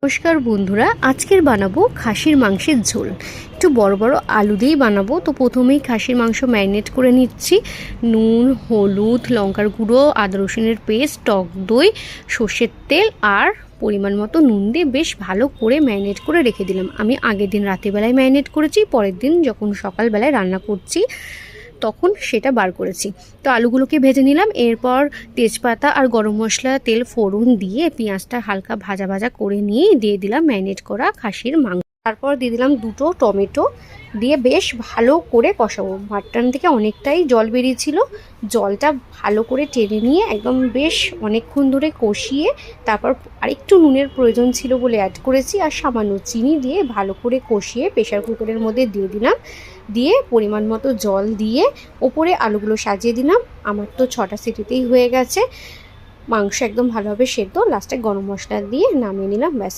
নমস্কার বন্ধুরা, আজকের বানাবো খাসির মাংসের ঝোল। একটু বড় বড় আলু দিয়েই বানাবো। তো প্রথমেই খাসির মাংস ম্যারিনেট করে নিচ্ছি। নুন, হলুদ, লঙ্কার গুঁড়ো, আদা রসুনের পেস্ট, টক দই, সর্ষের তেল আর পরিমাণ মতো নুন দিয়ে বেশ ভালো করে ম্যারিনেট করে রেখে দিলাম। আমি আগের দিন রাতেরবেলায় ম্যারিনেট করেছি, পরের দিন যখন সকালবেলায় রান্না করছি তখন সেটা বার করেছি। তো আলুগুলোকে ভেজে নিলাম। এরপর তেজপাতা আর গরম মশলা, তেল ফোড়ন দিয়ে পেঁয়াজটা হালকা ভাজা ভাজা করে নিয়ে দিয়ে দিলাম ম্যারিনেট করা খাসির মাংস। তারপর দিয়ে দিলাম দুটো টমেটো, দিয়ে বেশ ভালো করে কষাবো। মাটন থেকে অনেকটাই জল বেরিয়েছিল, জলটা ভালো করে টেনে নিয়ে একদম বেশ অনেকক্ষণ ধরে কষিয়ে তারপর আরেকটু নুনের প্রয়োজন ছিল বলে অ্যাড করেছি, আর সামান্য চিনি দিয়ে ভালো করে কষিয়ে প্রেশার কুকারের মধ্যে দিয়ে দিলাম। দিয়ে পরিমাণ মতো জল দিয়ে ওপরে আলুগুলো সাজিয়ে দিলাম। আমার তো 6টা সিটিতেই হয়ে গেছে। মাংস একদম ভালোভাবে সেদ্ধ। লাস্টে গরম মশলা দিয়ে নামিয়ে নিলাম, ব্যাস।